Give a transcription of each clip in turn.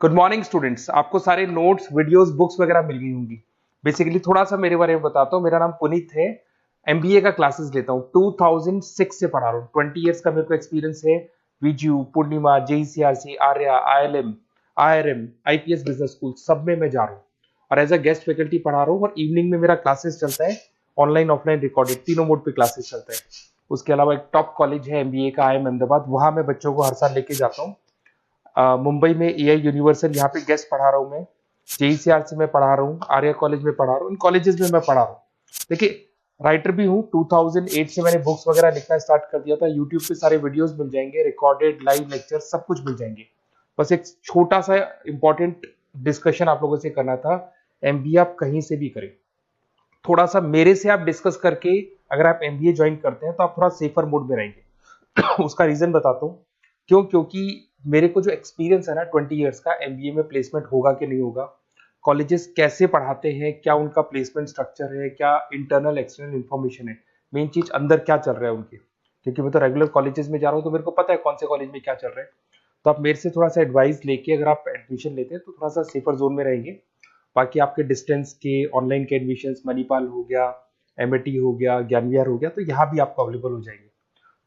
Good morning students. आपको सारे notes, videos, books वगैरह मिल गई होंगी। बेसिकली थोड़ा सा मेरे बारे में बताता हूँ। मेरा नाम पुनीत है। एमबीए का क्लासेस लेता हूँ। 2006 से पढ़ा रहा हूँ। 20 इयर्स का मेरे को एक्सपीरियंस है। Viju, Poornima, JECRC, Arya, ILM, IRM, IPS business school, सब में मैं जा रहा हूँ और एज अ गेस्ट फैकल्टी पढ़ा रहा हूँ। और इवनिंग में मेरा क्लासेस चलता है, ऑनलाइन ऑफलाइन रिकॉर्डेड, तीनों मोड पे क्लासेस चलता है। उसके अलावा एक टॉप कॉलेज है एमबीए का, आईएम अहमदाबाद, वहां मैं बच्चों को हर साल लेके जाता हूँ। मुंबई में एआई यूनिवर्सल, यहाँ पे गेस्ट पढ़ा रहा हूँ मैं। जेईसीआरसी में पढ़ा रहा हूँ, आर्या कॉलेज में पढ़ा रहा हूँ। इन कॉलेजेस में मैं पढ़ा रहा हूँ। देखिए, राइटर भी हूँ। 2008 से मैंने बुक्स वगैरह लिखना स्टार्ट कर दिया था। यूट्यूब पे सारे वीडियोस मिल जाएंगे, रिकॉर्डेड लाइव लेक्चर सब कुछ मिल जाएंगे। बस एक छोटा सा इंपॉर्टेंट डिस्कशन आप लोगों से करना था। एमबीए आप कहीं से भी करें, थोड़ा सा मेरे से आप डिस्कस करके अगर आप एमबीए ज्वाइन करते हैं तो आप थोड़ा सेफर मोड में रहेंगे। उसका रीजन बताता हूँ क्यों। क्योंकि मेरे को जो एक्सपीरियंस है ना 20 इयर्स का, एमबीए में प्लेसमेंट होगा कि नहीं होगा, कॉलेजेस कैसे पढ़ाते हैं, क्या उनका प्लेसमेंट स्ट्रक्चर है, क्या इंटरनल एक्सटर्नल इन्फॉर्मेशन है, मेन चीज अंदर क्या चल रहा है उनके। क्योंकि मैं तो रेगुलर कॉलेजेस में जा रहा हूँ तो मेरे को पता है कौन से कॉलेज में क्या चल रहा है। तो आप मेरे से थोड़ा सा एडवाइस लेके अगर आप एडमिशन लेते हैं तो थोड़ा सा सेफर जोन में रहेंगे। बाकी आपके डिस्टेंस के ऑनलाइन के एडमिशन, मणिपाल हो गया, एमएटी हो गया, ज्ञान विहार हो गया, तो यहाँ भी आपको अवेलेबल हो जाएंगे।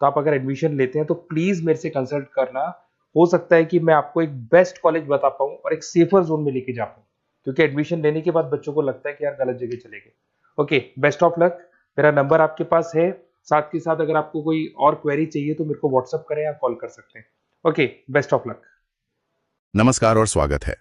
तो आप अगर एडमिशन लेते हैं तो प्लीज मेरे से कंसल्ट करना। हो सकता है कि मैं आपको एक बेस्ट कॉलेज बता पाऊं और एक सेफर जोन में लेके जा पाऊं। क्योंकि एडमिशन लेने के बाद बच्चों को लगता है कि यार गलत जगह चले गए। Okay, best of luck. मेरा नंबर आपके पास है। साथ के साथ अगर आपको कोई और क्वेरी चाहिए तो मेरे को व्हाट्सअप करें या कॉल कर सकते हैं। Okay, best of luck. नमस्कार और स्वागत है।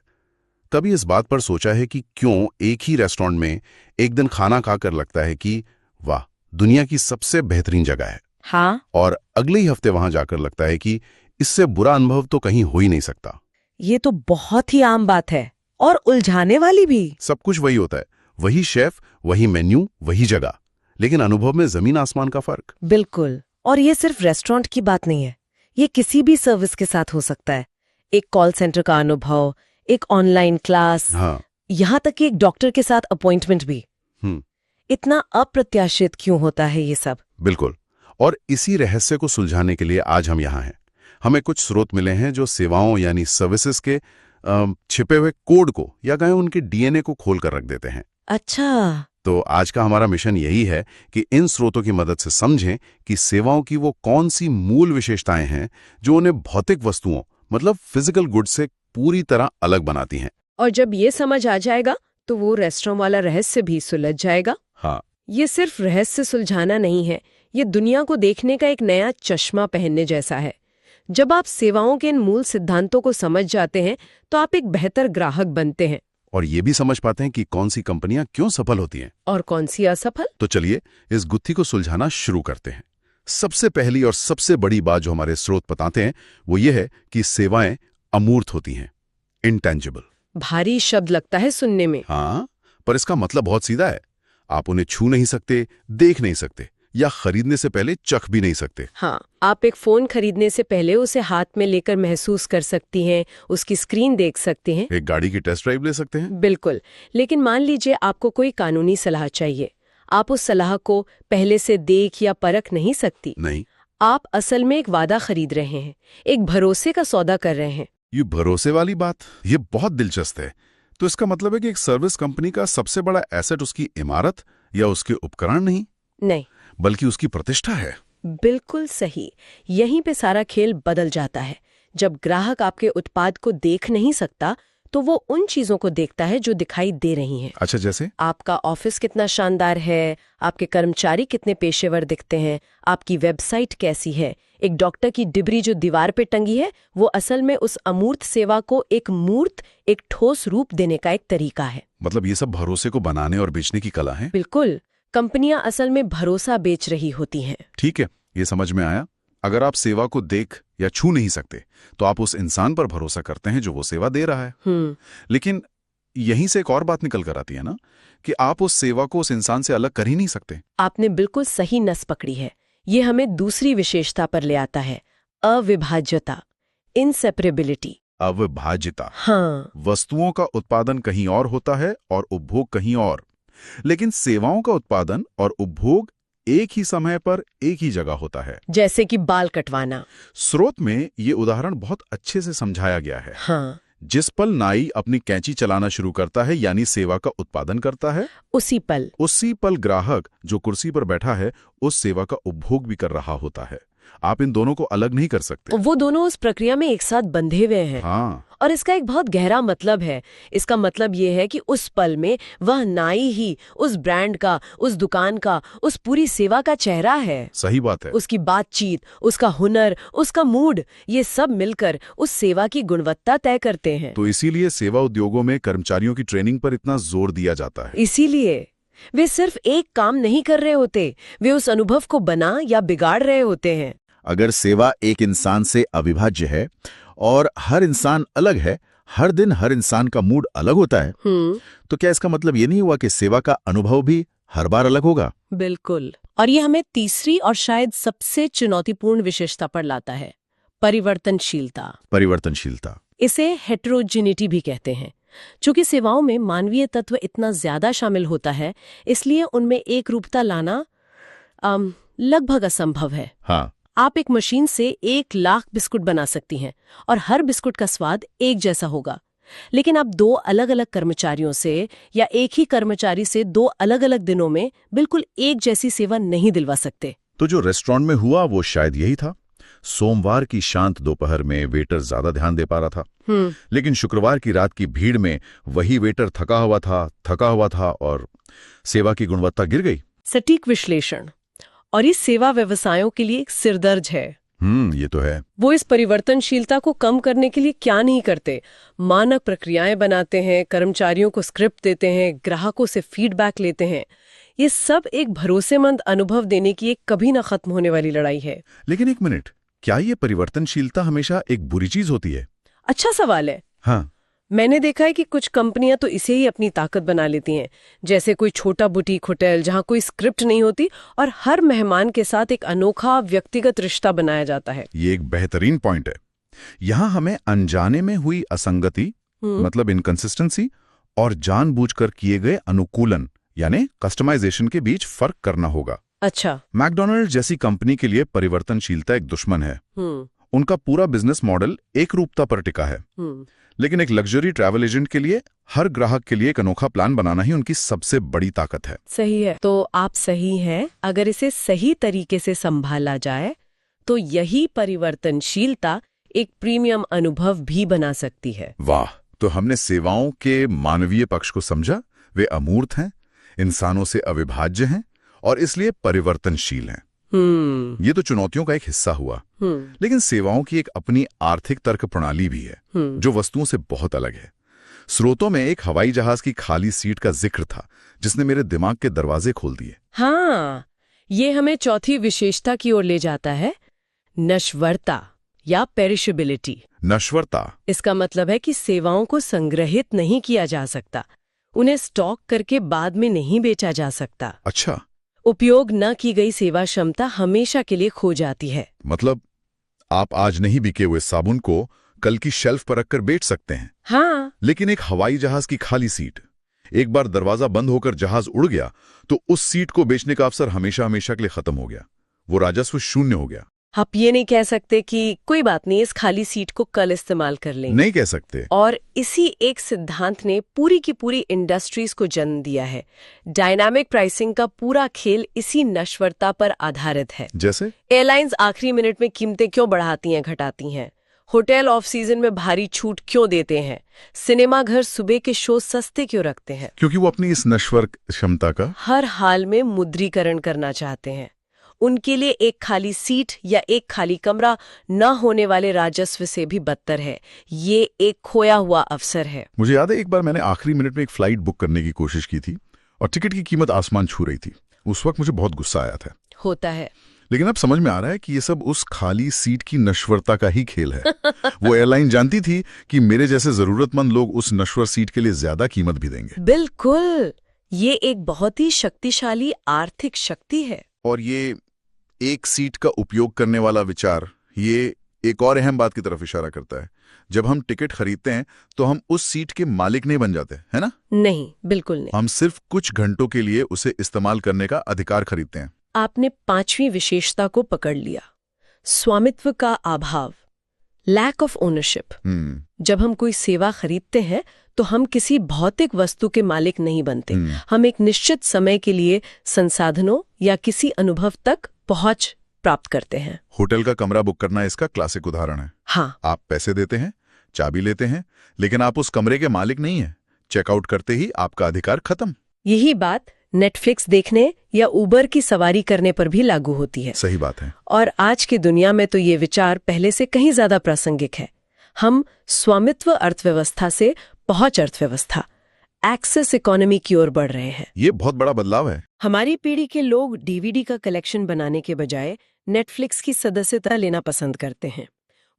कभी इस बात पर सोचा है कि क्यों एक ही रेस्टोरेंट में एक दिन खाना खाकर लगता है कि वाह, दुनिया की सबसे बेहतरीन जगह है। हाँ, और अगले ही हफ्ते वहां जाकर लगता है कि इससे बुरा अनुभव तो कहीं हो ही नहीं सकता। ये तो बहुत ही आम बात है और उलझाने वाली भी। सब कुछ वही होता है, वही शेफ, वही मेन्यू, वही जगह, लेकिन अनुभव में जमीन आसमान का फर्क। बिल्कुल। और ये सिर्फ रेस्टोरेंट की बात नहीं है, ये किसी भी सर्विस के साथ हो सकता है। एक कॉल सेंटर का अनुभव, एक ऑनलाइन क्लास, हाँ। यहाँ तक कि एक डॉक्टर के साथ अपॉइंटमेंट भी। इतना अप्रत्याशित क्यों होता है ये सब? बिल्कुल। और इसी रहस्य को सुलझाने के लिए आज हम यहाँ हैं। हमें कुछ स्रोत मिले हैं जो सेवाओं यानी सर्विसेज के छिपे हुए कोड को या कहें उनके डीएनए को खोल कर रख देते हैं। अच्छा। तो आज का हमारा मिशन यही है कि इन स्रोतों की मदद से समझें कि सेवाओं की वो कौन सी मूल विशेषताएं हैं जो उन्हें भौतिक वस्तुओं मतलब फिजिकल गुड से पूरी तरह अलग बनाती हैं। और जब ये समझ आ जाएगा तो वो रेस्टोरेंट वाला रहस्य भी सुलझ जाएगा। हाँ, ये सिर्फ रहस्य सुलझाना नहीं है, ये दुनिया को देखने का एक नया चश्मा पहनने जैसा है। जब आप सेवाओं के इन मूल सिद्धांतों को समझ जाते हैं तो आप एक बेहतर ग्राहक बनते हैं और ये भी समझ पाते हैं कि कौन सी कंपनियां क्यों सफल होती हैं और कौन सी असफल। तो चलिए इस गुत्थी को सुलझाना शुरू करते हैं। सबसे पहली और सबसे बड़ी बात जो हमारे स्रोत बताते हैं वो ये है कि सेवाएं अमूर्त होती हैं, इंटेंजिबल। भारी शब्द लगता है सुनने में। हाँ, पर इसका मतलब बहुत सीधा है। आप उन्हें छू नहीं सकते, देख नहीं सकते या खरीदने से पहले चख भी नहीं सकते। हाँ, आप एक फोन खरीदने से पहले उसे हाथ में लेकर महसूस कर सकती हैं, उसकी स्क्रीन देख सकते हैं, एक गाड़ी की टेस्ट ड्राइव ले सकते हैं। बिल्कुल। लेकिन मान लीजिए आपको कोई कानूनी सलाह चाहिए, आप उस सलाह को पहले से देख या परख नहीं सकती। नहीं। आप असल में एक वादा खरीद रहे हैं, एक भरोसे का सौदा कर रहे हैं। ये भरोसे वाली बात, ये बहुत दिलचस्प है। तो इसका मतलब है कि एक सर्विस कंपनी का सबसे बड़ा एसेट उसकी इमारत या उसके उपकरण नहीं, बल्कि उसकी प्रतिष्ठा है। बिल्कुल सही। यहीं पे सारा खेल बदल जाता है। जब ग्राहक आपके उत्पाद को देख नहीं सकता तो वो उन चीजों को देखता है जो दिखाई दे रही हैं। अच्छा, जैसे आपका ऑफिस कितना शानदार है, आपके कर्मचारी कितने पेशेवर दिखते हैं, आपकी वेबसाइट कैसी है। एक डॉक्टर की डिब्री जो दीवार पे टंगी है वो असल में उस अमूर्त सेवा को एक मूर्त, एक ठोस रूप देने का एक तरीका है। मतलब ये सब भरोसे को बनाने और बेचने की कला है। बिल्कुल। कंपनियां असल में भरोसा बेच रही होती हैं। ठीक है, ये समझ में आया। अगर आप सेवा को देख या छू नहीं सकते तो आप उस इंसान पर भरोसा करते हैं जो वो सेवा दे रहा है। लेकिन यहीं से एक और बात निकल कर आती है ना कि आप उस सेवा को उस इंसान से अलग कर ही नहीं सकते। आपने बिल्कुल सही नस पकड़ी है। ये हमें दूसरी विशेषता पर ले आता है, अविभाज्यता, इनसेपरेबिलिटी। अविभाज्यता। हाँ। वस्तुओं का उत्पादन कहीं और होता है और उपभोग कहीं और, लेकिन सेवाओं का उत्पादन और उपभोग एक ही समय पर एक ही जगह होता है। जैसे कि बाल कटवाना। स्रोत में ये उदाहरण बहुत अच्छे से समझाया गया है। हाँ। जिस पल नाई अपनी कैंची चलाना शुरू करता है यानी सेवा का उत्पादन करता है, उसी पल ग्राहक जो कुर्सी पर बैठा है उस सेवा का उपभोग भी कर रहा होता है। आप इन दोनों को अलग नहीं कर सकते। वो दोनों उस प्रक्रिया में एक साथ बंधे हुए हैं। हाँ। और इसका एक बहुत गहरा मतलब है। इसका मतलब ये है कि उस पल में वह नाई ही उस ब्रांड का, उस दुकान का, उस पूरी सेवा का चेहरा है। सही बात है। उसकी बातचीत, उसका हुनर, उसका मूड, ये सब मिलकर उस सेवा की गुणवत्ता तय करते हैं। तो इसीलिए सेवा उद्योगों में कर्मचारियों की ट्रेनिंग पर इतना जोर दिया जाता है। इसीलिए वे सिर्फ एक काम नहीं कर रहे होते, वे उस अनुभव को बना या बिगाड़ रहे होते हैं। अगर सेवा एक इंसान से अविभाज्य है और हर इंसान अलग है, हर दिन हर इंसान का मूड अलग होता है, तो क्या इसका मतलब ये नहीं हुआ कि सेवा का अनुभव भी हर बार अलग होगा? बिल्कुल। और ये हमें तीसरी और शायद सबसे चुनौतीपूर्ण विशेषता पर लाता है, परिवर्तनशीलता। इसे हेटेरोजेनिटी भी कहते हैं। चूंकि सेवाओं में मानवीय तत्व इतना ज्यादा शामिल होता है, इसलिए उनमें एक रूपता लाना लगभग असंभव है। हाँ। आप एक मशीन से 1,00,000 बिस्कुट बना सकती हैं और हर बिस्कुट का स्वाद एक जैसा होगा, लेकिन आप 2 अलग-अलग कर्मचारियों से या एक ही कर्मचारी से 2 अलग-अलग दिनों में बिल्कुल एक जैसी सेवा नहीं दिलवा सकते। तो जो रेस्टोरेंट में हुआ वो शायद यही था। सोमवार की शांत दोपहर में वेटर ज्यादा ध्यान दे पा रहा था, लेकिन शुक्रवार की रात की भीड़ में वही वेटर थका हुआ था और सेवा की गुणवत्ता गिर गई। सटीक विश्लेषण। और इस सेवा व्यवसायों के लिए एक सिरदर्द है। ये तो है। वो इस परिवर्तनशीलता को कम करने के लिए क्या नहीं करते। मानक प्रक्रियाएं बनाते हैं, कर्मचारियों को स्क्रिप्ट देते हैं, ग्राहकों से फीडबैक लेते हैं। ये सब एक भरोसेमंद अनुभव देने की एक कभी ना खत्म होने वाली लड़ाई है। लेकिन एक मिनट, क्या ये परिवर्तनशीलता हमेशा एक बुरी चीज होती है? अच्छा सवाल है। हाँ। मैंने देखा है कि कुछ कंपनियां तो इसे ही अपनी ताकत बना लेती हैं, जैसे कोई छोटा बुटीक होटल जहां कोई स्क्रिप्ट नहीं होती और हर मेहमान के साथ एक अनोखा व्यक्तिगत रिश्ता बनाया जाता है। ये एक बेहतरीन पॉइंट है। यहाँ हमें अनजाने में हुई असंगति, मतलब इनकंसिस्टेंसी, और जानबूझकर किए गए अनुकूलन यानी कस्टमाइजेशन के बीच फर्क करना होगा। अच्छा। मैकडॉनल्ड जैसी कंपनी के लिए परिवर्तनशीलता एक दुश्मन है। उनका पूरा बिजनेस मॉडल एक रूपता पर टिका है। लेकिन एक लग्जरी ट्रैवल एजेंट के लिए हर ग्राहक के लिए एक अनोखा प्लान बनाना ही उनकी सबसे बड़ी ताकत है। सही है। तो आप सही हैं। अगर इसे सही तरीके से संभाला जाए तो यही परिवर्तनशीलता एक प्रीमियम अनुभव भी बना सकती है। वाह, तो हमने सेवाओं के मानवीय पक्ष को समझा। वे अमूर्त हैं, इंसानों से अविभाज्य हैं और इसलिए परिवर्तनशील हैं। ये तो चुनौतियों का एक हिस्सा हुआ। लेकिन सेवाओं की एक अपनी आर्थिक तर्क प्रणाली भी है जो वस्तुओं से बहुत अलग है। स्रोतों में एक हवाई जहाज की खाली सीट का जिक्र था जिसने मेरे दिमाग के दरवाजे खोल दिए। हाँ, ये हमें चौथी विशेषता की ओर ले जाता है, नश्वरता या पेरिशेबिलिटी। नश्वरता, इसका मतलब है कि सेवाओं को संग्रहित नहीं किया जा सकता, उन्हें स्टॉक करके बाद में नहीं बेचा जा सकता। अच्छा। उपयोग न की गई सेवा क्षमता हमेशा के लिए खो जाती है। मतलब आप आज नहीं बिके हुए साबुन को कल की शेल्फ पर रखकर बेच सकते हैं। हाँ। लेकिन एक हवाई जहाज की खाली सीट, एक बार दरवाजा बंद होकर जहाज उड़ गया तो उस सीट को बेचने का अवसर हमेशा हमेशा के लिए खत्म हो गया। वो राजस्व शून्य हो गया। आप ये नहीं कह सकते कि कोई बात नहीं, इस खाली सीट को कल इस्तेमाल कर लेंगे। नहीं कह सकते। और इसी एक सिद्धांत ने पूरी की पूरी इंडस्ट्रीज को जन्म दिया है। डायनामिक प्राइसिंग का पूरा खेल इसी नश्वरता पर आधारित है। जैसे एयरलाइंस आखिरी मिनट में कीमतें क्यों बढ़ाती हैं, घटाती हैं? होटल ऑफ सीजन में भारी छूट क्यों देते हैं? सिनेमा घर सुबह के शो सस्ते क्यों रखते हैं? क्योंकि वो अपनी इस नश्वर क्षमता का हर हाल में मुद्रीकरण करना चाहते हैं। उनके लिए एक खाली सीट या एक खाली कमरा न होने वाले राजस्व से भी बदतर है। ये एक खोया हुआ अवसर है। मुझे याद है एक बार मैंने आखिरी मिनट में एक फ्लाइट बुक करने की कोशिश की थी और टिकट की कीमत आसमान छू रही थी। उस वक्त मुझे बहुत गुस्सा आया था। होता है। लेकिन अब समझ में आ रहा है कि ये सब उस खाली सीट की नश्वरता का ही खेल है। वो एयरलाइन जानती थी कि मेरे जैसे जरूरतमंद लोग उस नश्वर सीट के लिए ज्यादा कीमत भी देंगे। बिल्कुल, ये एक बहुत ही शक्तिशाली आर्थिक शक्ति है। और ये एक सीट का उपयोग करने वाला विचार, ये एक और अहम बात की तरफ इशारा करता है। जब हम टिकट खरीदते हैं तो हम उस सीट के मालिक नहीं बन जाते, है ना? नहीं, बिल्कुल नहीं। हम सिर्फ कुछ घंटों के लिए उसे इस्तेमाल करने का अधिकार खरीदते हैं। आपने 5वीं विशेषता को पकड़ लिया, स्वामित्व का अभाव। Lack of ownership. जब हम कोई सेवा खरीदते हैं तो हम किसी भौतिक वस्तु के मालिक नहीं बनते। हम एक निश्चित समय के लिए संसाधनों या किसी अनुभव तक पहुंच प्राप्त करते हैं। होटल का कमरा बुक करना इसका क्लासिक उदाहरण है। हाँ, आप पैसे देते हैं, चाबी लेते हैं, लेकिन आप उस कमरे के मालिक नहीं हैं। चेकआउट करते ही आपका अधिकार खत्म। यही बात नेटफ्लिक्स देखने या उबर की सवारी करने पर भी लागू होती है। सही बात है। और आज की दुनिया में तो ये विचार पहले से कहीं ज्यादा प्रासंगिक है। हम स्वामित्व अर्थव्यवस्था से पहुंच अर्थव्यवस्था, एक्सेस इकोनॉमी की ओर बढ़ रहे हैं। ये बहुत बड़ा बदलाव है। हमारी पीढ़ी के लोग डीवीडी का कलेक्शन बनाने के बजाय नेटफ्लिक्स की सदस्यता लेना पसंद करते हैं।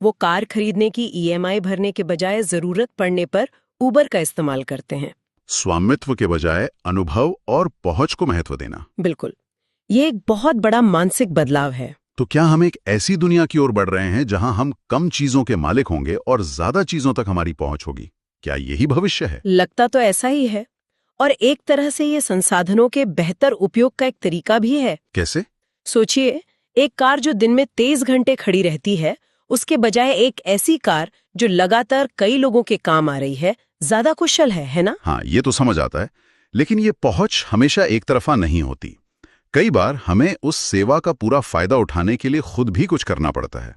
वो कार खरीदने की ईएमआई भरने के बजाय जरूरत पड़ने पर उबर का इस्तेमाल करते हैं। स्वामित्व के बजाय अनुभव और पहुंच को महत्व देना। बिल्कुल, ये एक बहुत बड़ा मानसिक बदलाव है। तो क्या हम एक ऐसी दुनिया की ओर बढ़ रहे हैं जहां हम कम चीजों के मालिक होंगे और ज्यादा चीजों तक हमारी पहुंच होगी? क्या यही भविष्य है? लगता तो ऐसा ही है, और एक तरह से ये संसाधनों के बेहतर उपयोग का एक तरीका भी है। कैसे? सोचिए, एक कार जो दिन में 23 घंटे खड़ी रहती है, उसके बजाय एक ऐसी कार जो लगातार कई लोगों के काम आ रही है, ज्यादा कुशल है ना? हाँ, ये तो समझ आता है, लेकिन ये पहुंच हमेशा एक तरफा नहीं होती। कई बार हमें उस सेवा का पूरा फायदा उठाने के लिए खुद भी कुछ करना पड़ता है।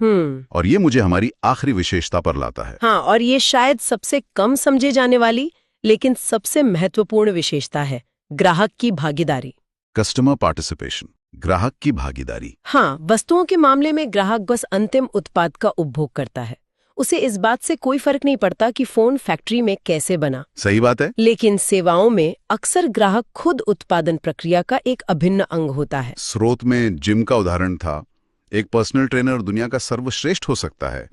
और ये मुझे हमारी आखिरी विशेषता पर लाता है। हाँ, और ये शायद सबसे कम समझे जाने वाली लेकिन सबसे महत्वपूर्ण विशेषता है, ग्राहक की भागीदारी। कस्टमर पार्टिसिपेशन, ग्राहक की भागीदारी। हाँ, वस्तुओं के मामले में ग्राहक बस अंतिम उत्पाद का उपभोग करता है। उसे इस बात से कोई फर्क नहीं पड़ता कि फोन फैक्ट्री में कैसे बना। सही बात है। लेकिन सेवाओं में अक्सर ग्राहक खुद उत्पादन प्रक्रिया का एक अभिन्न अंग होता है। स्रोत में जिम का उदाहरण था। एक पर्सनल ट्रेनर दुनिया का सर्वश्रेष्ठ हो सकता है,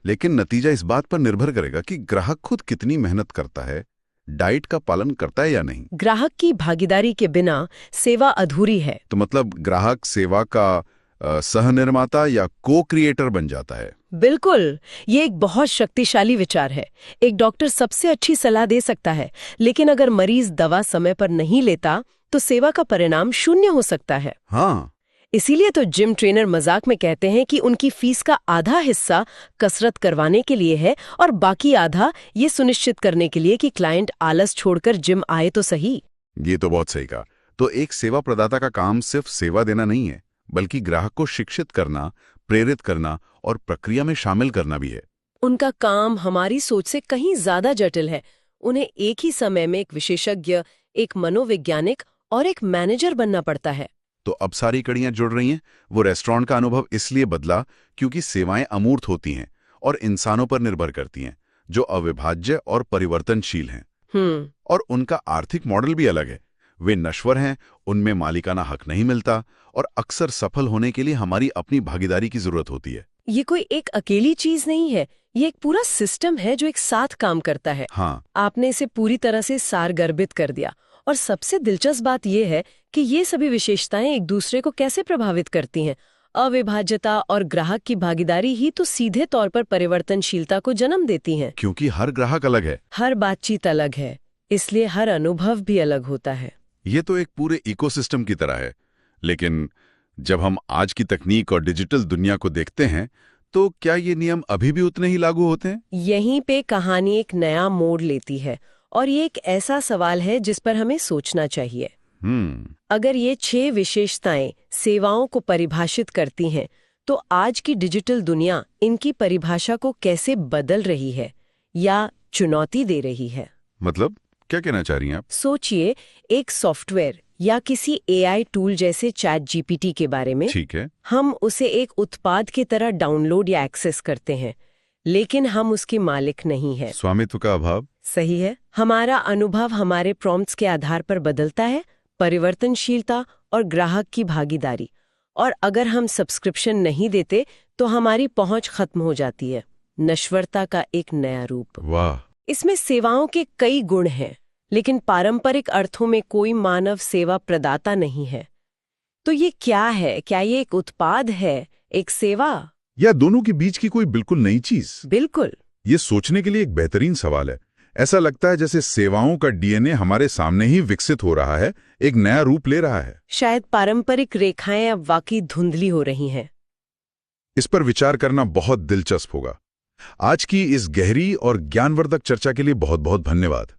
लेकिन नतीजा इस बात पर निर्भर करेगा कि ग्राहक खुद कितनी मेहनत करता है, डाइट का पालन करता है या नहीं। ग्राहक की भागीदारी के बिना सेवा अधूरी है। तो मतलब ग्राहक सेवा का सह निर्माता या को क्रिएटर बन जाता है। बिल्कुल, ये एक बहुत शक्तिशाली विचार है। एक डॉक्टर सबसे अच्छी सलाह दे सकता है, लेकिन अगर मरीज दवा समय पर नहीं लेता तो सेवा का परिणाम शून्य हो सकता है। हाँ, इसीलिए तो जिम ट्रेनर मजाक में कहते हैं कि उनकी फीस का आधा हिस्सा कसरत करवाने के लिए है और बाकी आधा ये सुनिश्चित करने के लिए कि क्लाइंट आलस छोड़कर जिम आए तो सही। ये तो बहुत सही कहा। तो एक सेवा प्रदाता का काम सिर्फ सेवा देना नहीं है, बल्कि ग्राहक को शिक्षित करना, प्रेरित करना और प्रक्रिया में शामिल करना भी है। उनका काम हमारी सोच से कहीं ज्यादा जटिल है। उन्हें एक ही समय में एक विशेषज्ञ, एक मनोवैज्ञानिक और एक मैनेजर बनना पड़ता है। तो अब सारी कड़ियां जुड़ रही हैं। वो रेस्टोरेंट का अनुभव इसलिए बदला क्योंकि सेवाएं अमूर्त होती हैं और इंसानों पर निर्भर करती हैं, जो अविभाज्य और परिवर्तनशील हैं। और उनका आर्थिक मॉडल भी अलग है। वे नश्वर हैं, उनमें मालिकाना हक नहीं मिलता और अक्सर सफल होने के लिए हमारी अपनी भागीदारी की जरूरत होती है। ये कोई एक अकेली चीज नहीं है, ये एक पूरा सिस्टम है जो एक साथ काम करता है। हाँ, आपने इसे पूरी तरह से सारगर्भित कर दिया। और सबसे दिलचस्प बात यह है कि ये सभी विशेषताएं एक दूसरे को कैसे प्रभावित करती हैं। अविभाज्यता और ग्राहक की भागीदारी ही तो सीधे तौर पर परिवर्तनशीलता को जन्म देती हैं। क्योंकि हर ग्राहक अलग है, हर बातचीत अलग है, इसलिए हर अनुभव भी अलग होता है। ये तो एक पूरे इकोसिस्टम की तरह है। लेकिन जब हम आज की तकनीक और डिजिटल दुनिया को देखते हैं, तो क्या ये नियम अभी भी उतने ही लागू होते हैं? यहीं पे कहानी एक नया मोड़ लेती है, और ये एक ऐसा सवाल है जिस पर हमें सोचना चाहिए। अगर ये 6 विशेषताएं सेवाओं को परिभाषित करती हैं, तो आज की डिजिटल दुनिया इनकी परिभाषा को कैसे बदल रही है या चुनौती दे रही है? मतलब क्या कहना चाह रही हैं आप? सोचिए, एक सॉफ्टवेयर या किसी एआई टूल जैसे चैट जीपीटी के बारे में। ठीक है। हम उसे एक उत्पाद की तरह डाउनलोड या एक्सेस करते हैं, लेकिन हम उसके मालिक नहीं हैं। स्वामित्व का अभाव। सही है। हमारा अनुभव हमारे प्रॉम्प्ट्स के आधार पर बदलता है, परिवर्तनशीलता और ग्राहक की भागीदारी। और अगर हम सब्सक्रिप्शन नहीं देते तो हमारी पहुंच खत्म हो जाती है। नश्वरता का एक नया रूप। वाह। इसमें सेवाओं के कई गुण हैं, लेकिन पारंपरिक अर्थों में कोई मानव सेवा प्रदाता नहीं है। तो ये क्या है? क्या ये एक उत्पाद है, एक सेवा, या दोनों के बीच की कोई बिल्कुल नई चीज? बिल्कुल। ये सोचने के लिए एक बेहतरीन सवाल है। ऐसा लगता है जैसे सेवाओं का डीएनए हमारे सामने ही विकसित हो रहा है, एक नया रूप ले रहा है। शायद पारंपरिक रेखाएं अब वाकई धुंधली हो रही हैं। इस पर विचार करना बहुत दिलचस्प होगा। आज की इस गहरी और ज्ञानवर्धक चर्चा के लिए बहुत बहुत धन्यवाद।